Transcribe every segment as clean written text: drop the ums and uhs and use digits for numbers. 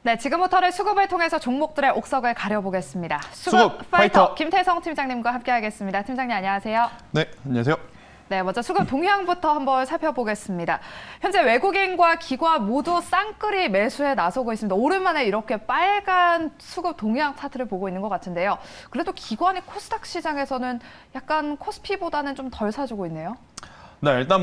네, 지금부터는 수급을 통해서 종목들의 옥석을 가려보겠습니다. 수급 파이터 김태성 팀장님과 함께하겠습니다. 팀장님 안녕하세요. 네, 안녕하세요. 네, 먼저 수급 동향부터 한번 살펴보겠습니다. 현재 외국인과 기관 모두 쌍끌이 매수에 나서고 있습니다. 오랜만에 이렇게 빨간 수급 동향 차트를 보고 있는 것 같은데요. 그래도 기관이 코스닥 시장에서는 약간 코스피보다는 좀 덜 사주고 있네요. 네, 일단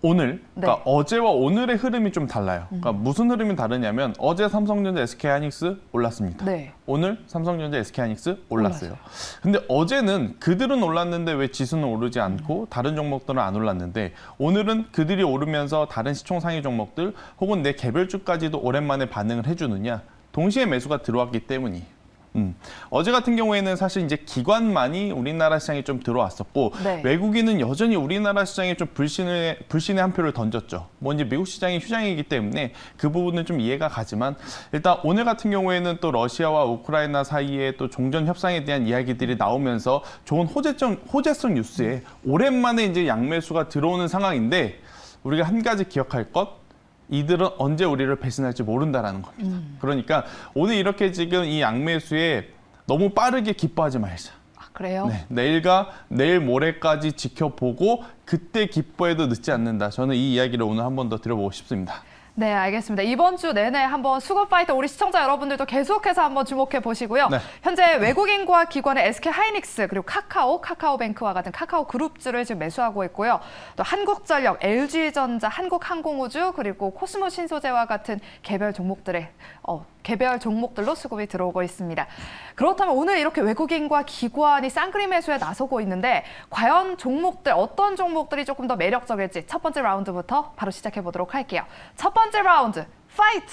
오늘, 그러니까 네. 어제와 오늘의 흐름이 좀 달라요. 그러니까 무슨 흐름이 다르냐면 어제 삼성전자, SK하이닉스 올랐습니다. 네. 오늘 삼성전자, SK하이닉스 올랐어요. 근데 어제는 그들은 올랐는데 왜 지수는 오르지 않고 다른 종목들은 안 올랐는데 오늘은 그들이 오르면서 다른 시총 상위 종목들 혹은 내 개별주까지도 오랜만에 반응을 해주느냐, 동시에 매수가 들어왔기 때문이에요. 어제 같은 경우에는 사실 이제 기관만이 우리나라 시장에 좀 들어왔었고 네. 외국인은 여전히 우리나라 시장에 좀 불신의 한 표를 던졌죠. 이제 미국 시장이 휴장이기 때문에 그 부분은 좀 이해가 가지만 일단 오늘 같은 경우에는 또 러시아와 우크라이나 사이에 또 종전 협상에 대한 이야기들이 나오면서 좋은 호재성 뉴스에 오랜만에 이제 양매수가 들어오는 상황인데 우리가 한 가지 기억할 것. 이들은 언제 우리를 배신할지 모른다라는 겁니다. 그러니까 오늘 이렇게 지금 이 양매수에 너무 빠르게 기뻐하지 말자. 아, 그래요? 네, 내일 모레까지 지켜보고 그때 기뻐해도 늦지 않는다. 저는 이 이야기를 오늘 한 번 더 드려보고 싶습니다. 네, 알겠습니다. 이번 주 내내 한번 수급 파이터 우리 시청자 여러분들도 계속해서 한번 주목해 보시고요. 네. 현재 외국인과 기관의 SK하이닉스 그리고 카카오뱅크와 같은 카카오 그룹주를 지금 매수하고 있고요. 또 한국전력, LG전자, 한국항공우주 그리고 코스모신소재와 같은 개별 종목들로 수급이 들어오고 있습니다. 그렇다면 오늘 이렇게 외국인과 기관이 쌍끌이 매수에 나서고 있는데 과연 어떤 종목들이 조금 더 매력적일지 첫 번째 라운드부터 바로 시작해 보도록 할게요. 첫 번째 라운드, 파이트!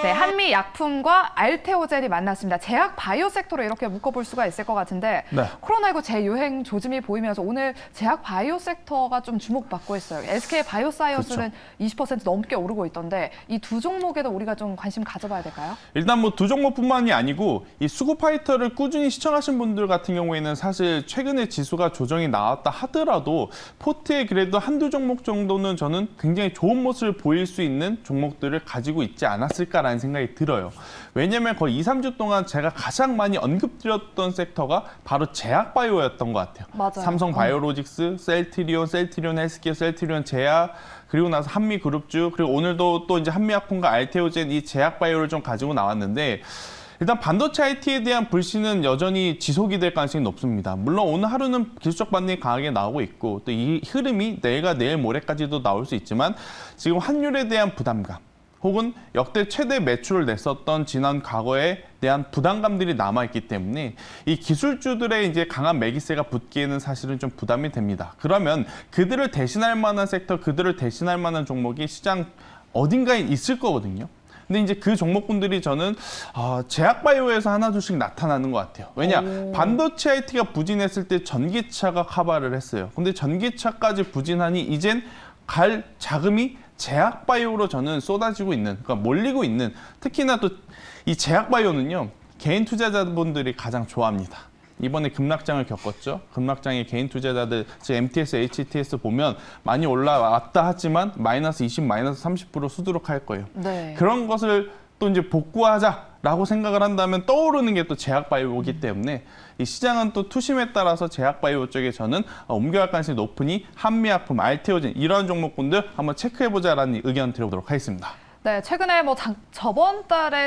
네, 한미약품과 알테오젠이 만났습니다. 제약 바이오 섹터로 이렇게 묶어볼 수가 있을 것 같은데 네. 코로나19 재유행 조짐이 보이면서 오늘 제약 바이오 섹터가 좀 주목받고 있어요. SK 바이오사이언스는 20% 넘게 오르고 있던데 이 두 종목에도 우리가 좀 관심 가져봐야 될까요? 일단 두 종목뿐만이 아니고 이 수급 파이터를 꾸준히 시청하신 분들 같은 경우에는 사실 최근에 지수가 조정이 나왔다 하더라도 포트에 그래도 한두 종목 정도는 저는 굉장히 좋은 모습을 보일 수 있는 종목들을 가지고 있지 않았을까라는 생각이 들어요. 왜냐면 거의 2, 3주 동안 제가 가장 많이 언급드렸던 섹터가 바로 제약바이오였던 것 같아요. 맞아요. 삼성바이오로직스, 셀트리온 헬스케어, 셀트리온 제약, 그리고 나서 한미그룹주, 그리고 오늘도 또 이제 한미약품과 알테오젠 이 제약바이오를 좀 가지고 나왔는데 일단 반도체 IT에 대한 불신은 여전히 지속이 될 가능성이 높습니다. 물론 오늘 하루는 기술적 반등이 강하게 나오고 있고 또 이 흐름이 내일 모레까지도 나올 수 있지만 지금 환율에 대한 부담감 혹은 역대 최대 매출을 냈었던 지난 과거에 대한 부담감들이 남아있기 때문에 이 기술주들의 이제 강한 매기세가 붙기에는 사실은 좀 부담이 됩니다. 그러면 그들을 대신할 만한 섹터, 그들을 대신할 만한 종목이 시장 어딘가에 있을 거거든요. 근데 이제 그 종목군들이 저는 제약바이오에서 하나둘씩 나타나는 것 같아요. 왜냐? 반도체 IT가 부진했을 때 전기차가 커버를 했어요. 근데 전기차까지 부진하니 이젠 갈 자금이 제약바이오로 저는 쏟아지고 있는, 그러니까 몰리고 있는, 특히나 또 이 제약바이오는요, 개인 투자자분들이 가장 좋아합니다. 이번에 급락장을 겪었죠. 급락장에 개인 투자자들, 즉 MTS, HTS 보면 많이 올라왔다 하지만 마이너스 20, 마이너스 30% 수두룩할 거예요. 네. 그런 것을 또 이제 복구하자라고 생각을 한다면 떠오르는 게 또 제약바이오이기 때문에 이 시장은 또 투심에 따라서 제약바이오 쪽에 저는 옮겨갈 가능성이 높으니 한미약품, 알테오젠 이런 종목군들 한번 체크해보자라는 의견 드려보도록 하겠습니다. 네, 최근에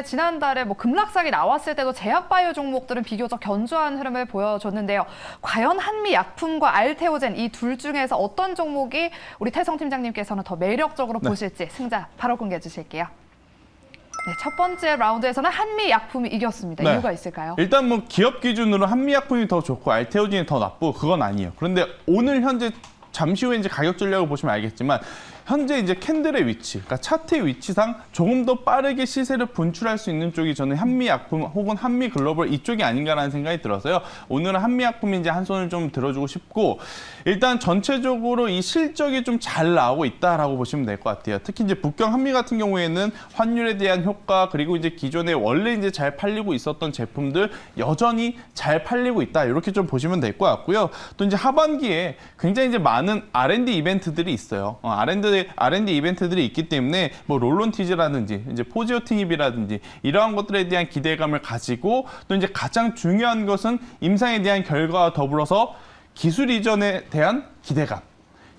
지난달에 급락상이 나왔을 때도 제약바이오 종목들은 비교적 견조한 흐름을 보여줬는데요. 과연 한미약품과 알테오젠 이 둘 중에서 어떤 종목이 우리 태성 팀장님께서는 더 매력적으로 보실지 승자 바로 공개해 주실게요. 네, 첫 번째 라운드에서는 한미약품이 이겼습니다. 네. 이유가 있을까요? 일단 기업 기준으로 한미약품이 더 좋고 알테오젠이 더 나쁘고 그건 아니에요. 그런데 오늘 현재 잠시 후에 이제 가격 전략을 보시면 알겠지만 현재 이제 캔들의 위치, 그러니까 차트의 위치상 조금 더 빠르게 시세를 분출할 수 있는 쪽이 저는 한미약품 혹은 한미글로벌 이쪽이 아닌가라는 생각이 들어서요. 오늘은 한미약품이 이제 한 손을 좀 들어주고 싶고 일단 전체적으로 이 실적이 좀 잘 나오고 있다라고 보시면 될 것 같아요. 특히 이제 북경 한미 같은 경우에는 환율에 대한 효과 그리고 이제 기존에 원래 이제 잘 팔리고 있었던 제품들 여전히 잘 팔리고 있다 이렇게 좀 보시면 될 것 같고요. 또 이제 하반기에 굉장히 이제 많은 R&D 이벤트들이 있어요. R&D R&D 이벤트들이 있기 때문에 뭐 롤론티즈라든지 이제 포지오팅입이라든지 이러한 것들에 대한 기대감을 가지고 또 이제 가장 중요한 것은 임상에 대한 결과와 더불어서 기술 이전에 대한 기대감.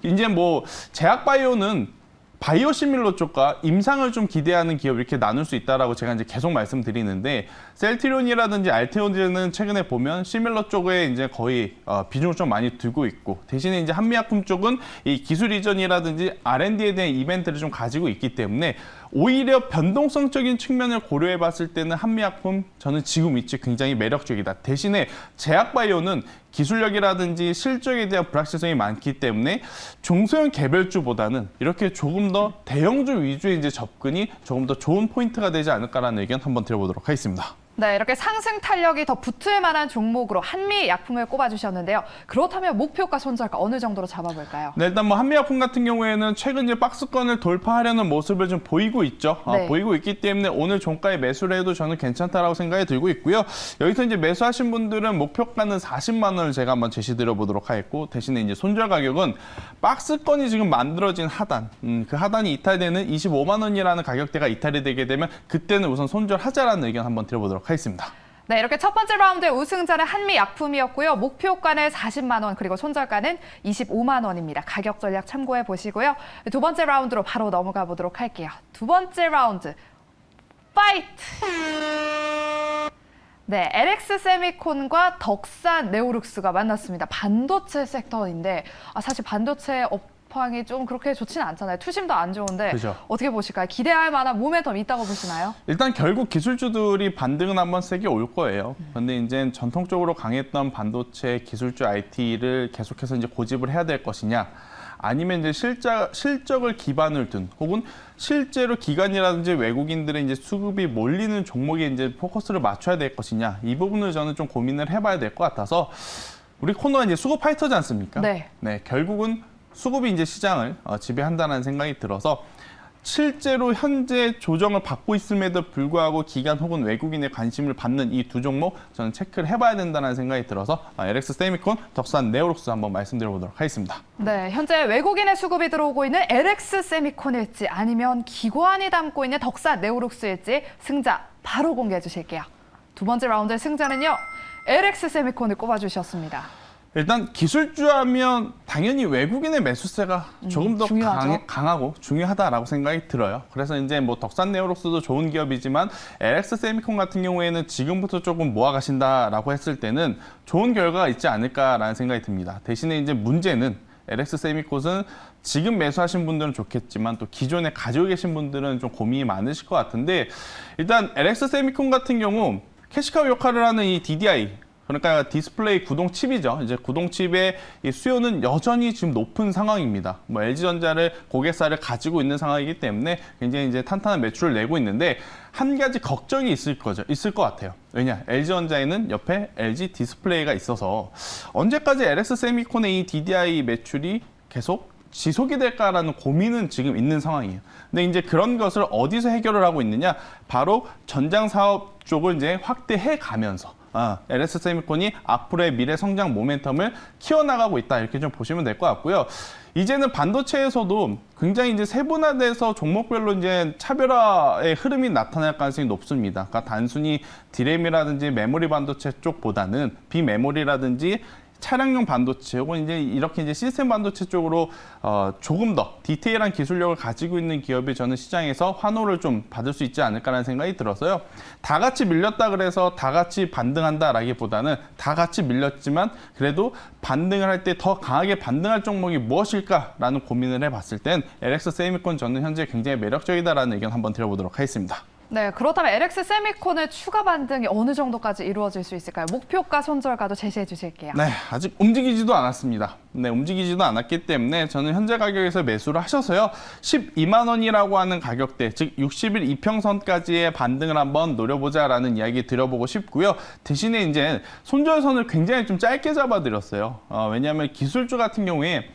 이제 뭐 제약바이오는 바이오 시밀러 쪽과 임상을 좀 기대하는 기업 이렇게 나눌 수 있다라고 제가 이제 계속 말씀드리는데 셀트리온이라든지 알테오젠은 최근에 보면 시밀러 쪽에 이제 거의 비중을 좀 많이 두고 있고 대신에 이제 한미약품 쪽은 이 기술 이전이라든지 R&D에 대한 이벤트를 좀 가지고 있기 때문에 오히려 변동성적인 측면을 고려해 봤을 때는 한미약품 저는 지금 위치 굉장히 매력적이다. 대신에 제약바이오는 기술력이라든지 실적에 대한 불확실성이 많기 때문에 중소형 개별주보다는 이렇게 조금 더 대형주 위주의 이제 접근이 조금 더 좋은 포인트가 되지 않을까라는 의견 한번 드려보도록 하겠습니다. 네, 이렇게 상승 탄력이 더 붙을 만한 종목으로 한미약품을 꼽아주셨는데요. 그렇다면 목표가 손절가 어느 정도로 잡아볼까요? 네, 일단 뭐 한미약품 같은 경우에는 최근 이제 박스권을 돌파하려는 모습을 좀 보이고 있죠. 네. 보이고 있기 때문에 오늘 종가에 매수를 해도 저는 괜찮다라고 생각이 들고 있고요. 여기서 이제 매수하신 분들은 목표가는 40만 원을 제가 한번 제시드려 보도록 하겠고 대신에 이제 손절 가격은 박스권이 지금 만들어진 하단, 그 하단이 이탈되는 25만 원이라는 가격대가 이탈이 되게 되면 그때는 우선 손절하자라는 의견 한번 드려보도록 하겠습니다. 네, 이렇게 첫 번째 라운드의 우승자는 한미약품이었고요. 목표가는 40만 원, 그리고 손절가는 25만 원입니다. 가격 전략 참고해 보시고요. 두 번째 라운드로 바로 넘어가 보도록 할게요. 두 번째 라운드, 파이트! 네, LX 세미콘과 덕산 네오룩스가 만났습니다. 반도체 섹터인데 사실 반도체 업황이 좀 그렇게 좋지는 않잖아요. 투심도 안 좋은데 그죠. 어떻게 보실까요? 기대할 만한 모멘텀 있다고 보시나요? 일단 결국 기술주들이 반등은 한번 세게 올 거예요. 근데 이제 전통적으로 강했던 반도체 기술주 IT를 계속해서 이제 고집을 해야 될 것이냐, 아니면 이제 실적을 기반을 둔 혹은 실제로 기관이라든지 외국인들의 이제 수급이 몰리는 종목에 이제 포커스를 맞춰야 될 것이냐, 이 부분을 저는 좀 고민을 해봐야 될 것 같아서 우리 코너가 이제 수급 파이터지 않습니까? 네. 결국은 수급이 이제 시장을 지배한다는 생각이 들어서 실제로 현재 조정을 받고 있음에도 불구하고 기관 혹은 외국인의 관심을 받는 이 두 종목 저는 체크를 해봐야 된다는 생각이 들어서 LX 세미콘, 덕산 네오룩스 한번 말씀드려보도록 하겠습니다. 네, 현재 외국인의 수급이 들어오고 있는 LX 세미콘일지 아니면 기관이 담고 있는 덕산 네오룩스일지 승자 바로 공개해 주실게요. 두 번째 라운드의 승자는요, LX 세미콘을 꼽아주셨습니다. 일단 기술주 하면 당연히 외국인의 매수세가 조금 더 중요하죠. 강하고 중요하다라고 생각이 들어요. 그래서 이제 뭐 덕산 네오룩스도 좋은 기업이지만 LX 세미콘 같은 경우에는 지금부터 조금 모아가신다라고 했을 때는 좋은 결과가 있지 않을까라는 생각이 듭니다. 대신에 이제 문제는 LX 세미콘은 지금 매수하신 분들은 좋겠지만 또 기존에 가지고 계신 분들은 좀 고민이 많으실 것 같은데, 일단 LX 세미콘 같은 경우 캐시카우 역할을 하는 이 DDI, 그러니까 디스플레이 구동 칩이죠. 이제 구동 칩의 이 수요는 여전히 지금 높은 상황입니다. 뭐 LG전자를 고객사를 가지고 있는 상황이기 때문에 굉장히 이제 탄탄한 매출을 내고 있는데 한 가지 걱정이 있을 것 같아요. 왜냐? LG전자에는 옆에 LG 디스플레이가 있어서 언제까지 LX 세미콘의 이 DDI 매출이 계속 지속이 될까라는 고민은 지금 있는 상황이에요. 근데 이제 그런 것을 어디서 해결을 하고 있느냐? 바로 전장 사업 쪽을 이제 확대해 가면서 LS 세미콘이 앞으로의 미래 성장 모멘텀을 키워나가고 있다, 이렇게 좀 보시면 될 것 같고요. 이제는 반도체에서도 굉장히 이제 세분화돼서 종목별로 이제 차별화의 흐름이 나타날 가능성이 높습니다. 그러니까 단순히 디램이라든지 메모리 반도체 쪽보다는 비메모리라든지 차량용 반도체 혹은 이제 이렇게 이제 시스템 반도체 쪽으로 조금 더 디테일한 기술력을 가지고 있는 기업이 저는 시장에서 환호를 좀 받을 수 있지 않을까라는 생각이 들어서요. 다 같이 밀렸다 그래서 다 같이 반등한다라기보다는 다 같이 밀렸지만 그래도 반등을 할 때 더 강하게 반등할 종목이 무엇일까라는 고민을 해봤을 땐 LX 세미콘 저는 현재 굉장히 매력적이다라는 의견 한번 드려보도록 하겠습니다. 네, 그렇다면 LX 세미콘의 추가 반등이 어느 정도까지 이루어질 수 있을까요? 목표가 손절가도 제시해 주실게요. 네, 아직 움직이지도 않았습니다. 네, 움직이지도 않았기 때문에 저는 현재 가격에서 매수를 하셔서요. 12만 원이라고 하는 가격대, 즉 60일 이평선까지의 반등을 한번 노려보자라는 이야기 드려보고 싶고요. 대신에 이제 손절선을 굉장히 좀 짧게 잡아드렸어요. 왜냐하면 기술주 같은 경우에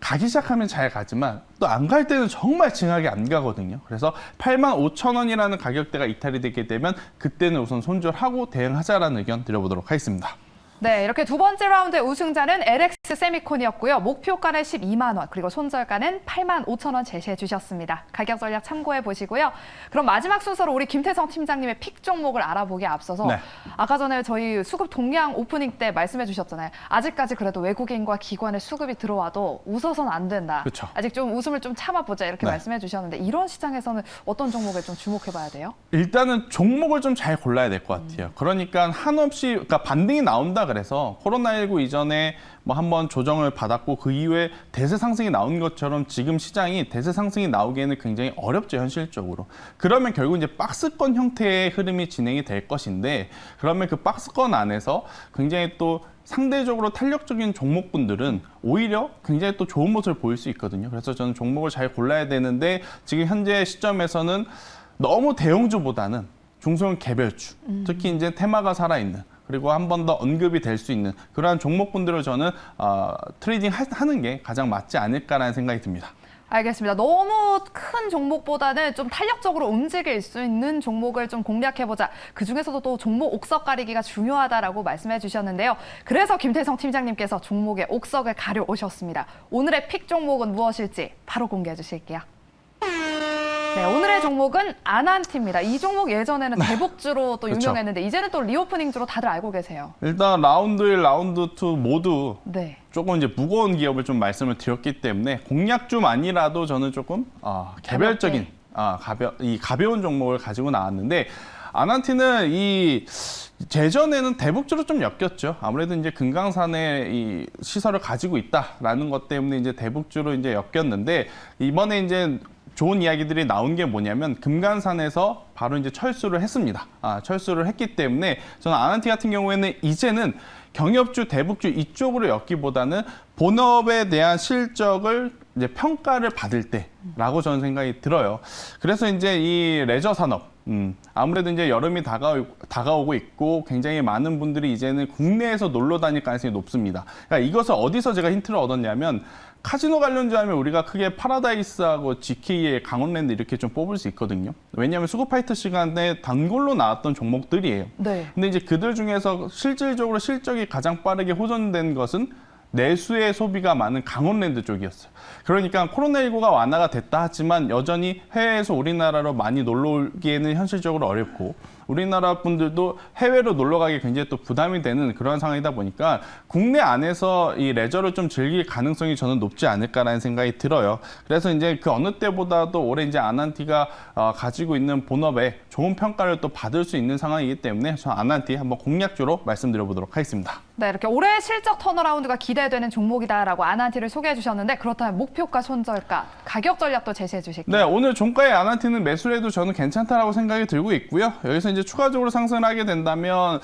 가기 시작하면 잘 가지만 또 안 갈 때는 정말 징하게 안 가거든요. 그래서 85,000원이라는 가격대가 이탈이 되게 되면 그때는 우선 손절하고 대응하자라는 의견 드려보도록 하겠습니다. 네, 이렇게 두 번째 라운드의 우승자는 LX 세미콘이었고요. 목표가는 12만 원, 그리고 손절가는 8만 5천 원 제시해 주셨습니다. 가격 전략 참고해 보시고요. 그럼 마지막 순서로 우리 김태성 팀장님의 픽 종목을 알아보기에 앞서서 네. 아까 전에 저희 수급 동향 오프닝 때 말씀해 주셨잖아요. 아직까지 그래도 외국인과 기관의 수급이 들어와도 웃어서는 안 된다. 그쵸. 아직 좀 웃음을 좀 참아보자 이렇게 네. 말씀해 주셨는데 이런 시장에서는 어떤 종목에 좀 주목해 봐야 돼요? 일단은 종목을 좀 잘 골라야 될 것 같아요. 그러니까 한없이 그러니까 반등이 나온다 그래서 코로나19 이전에 뭐 한번 조정을 받았고 그 이후에 대세 상승이 나온 것처럼 지금 시장이 대세 상승이 나오기에는 굉장히 어렵죠, 현실적으로. 그러면 결국 이제 박스권 형태의 흐름이 진행이 될 것인데 그러면 그 박스권 안에서 굉장히 또 상대적으로 탄력적인 종목분들은 오히려 굉장히 또 좋은 모습을 보일 수 있거든요. 그래서 저는 종목을 잘 골라야 되는데 지금 현재 시점에서는 너무 대형주보다는 중소형 개별주, 특히 이제 테마가 살아있는 그리고 한 번 더 언급이 될 수 있는 그러한 종목분들을 저는 트레이딩 하는 게 가장 맞지 않을까라는 생각이 듭니다. 알겠습니다. 너무 큰 종목보다는 좀 탄력적으로 움직일 수 있는 종목을 좀 공략해보자. 그중에서도 또 종목 옥석 가리기가 중요하다라고 말씀해 주셨는데요. 그래서 김태성 팀장님께서 종목의 옥석을 가려 오셨습니다. 오늘의 픽 종목은 무엇일지 바로 공개해 주실게요. 네, 오늘의 종목은 아난티입니다. 이 종목 예전에는 대북주로 또 그렇죠. 유명했는데 이제는 또 리오프닝주로 다들 알고 계세요. 일단 라운드 1, 라운드 2 모두 네. 조금 이제 무거운 기업을 좀 말씀을 드렸기 때문에 공략주만이라도 저는 조금 개별적인 가벼운 종목을 가지고 나왔는데 아난티는 이 재전에는 대북주로 좀 엮였죠. 아무래도 이제 금강산에 이 시설을 가지고 있다라는 것 때문에 이제 대북주로 이제 엮였는데 이번에 이제 좋은 이야기들이 나온 게 뭐냐면 금강산에서 바로 이제 철수를 했습니다. 철수를 했기 때문에 저는 아난티 같은 경우에는 이제는 경협주, 대북주 이쪽으로 엮기보다는 본업에 대한 실적을 이제 평가를 받을 때라고 저는 생각이 들어요. 그래서 이제 이 레저 산업, 아무래도 이제 여름이 다가오고 있고 굉장히 많은 분들이 이제는 국내에서 놀러 다닐 가능성이 높습니다. 그러니까 이것을 어디서 제가 힌트를 얻었냐면 카지노 관련주 하면 우리가 크게 파라다이스하고 GK의 강원랜드 이렇게 좀 뽑을 수 있거든요. 왜냐하면 수급파이터 시간에 단골로 나왔던 종목들이에요. 네. 근데 이제 그들 중에서 실질적으로 실적이 가장 빠르게 호전된 것은 내수의 소비가 많은 강원랜드 쪽이었어요. 그러니까 코로나19가 완화가 됐다 하지만 여전히 해외에서 우리나라로 많이 놀러 오기에는 현실적으로 어렵고 우리나라 분들도 해외로 놀러 가기 굉장히 또 부담이 되는 그런 상황이다 보니까 국내 안에서 이 레저를 좀 즐길 가능성이 저는 높지 않을까라는 생각이 들어요. 그래서 이제 그 어느 때보다도 올해 이제 아난티가 가지고 있는 본업에 좋은 평가를 또 받을 수 있는 상황이기 때문에 저는 아난티 한번 공략주로 말씀드려보도록 하겠습니다. 네, 이렇게 올해 실적 턴어라운드가 기대되는 종목이다라고 아난티를 소개해 주셨는데 그렇다면 목표가, 손절가, 가격 전략도 제시해 주실게요. 네, 오늘 종가의 아난티는 매수를 해도 저는 괜찮다라고 생각이 들고 있고요. 여기서 이제 추가적으로 상승을 하게 된다면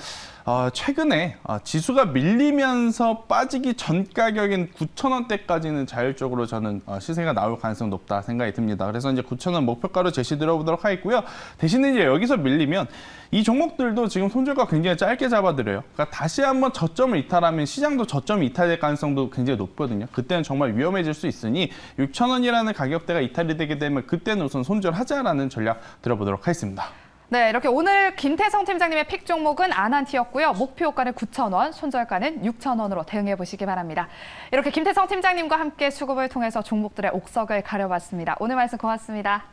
최근에 지수가 밀리면서 빠지기 전 가격인 9,000원대까지는 자율적으로 저는 시세가 나올 가능성이 높다 생각이 듭니다. 그래서 이제 9,000원 목표가로 제시드려보도록 하겠고요. 대신에 이제 여기서 밀리면 이 종목들도 지금 손절가 굉장히 짧게 잡아드려요. 그러니까 다시 한번 저점을 이탈하면 시장도 저점이 이탈될 가능성도 굉장히 높거든요. 그때는 정말 위험해질 수 있으니 6,000원이라는 가격대가 이탈이 되게 되면 그때는 우선 손절하자라는 전략 들어보도록 하겠습니다. 네, 이렇게 오늘 김태성 팀장님의 픽 종목은 아난티였고요. 목표가는 9,000원, 손절가는 6,000원으로 대응해 보시기 바랍니다. 이렇게 김태성 팀장님과 함께 수급을 통해서 종목들의 옥석을 가려봤습니다. 오늘 말씀 고맙습니다.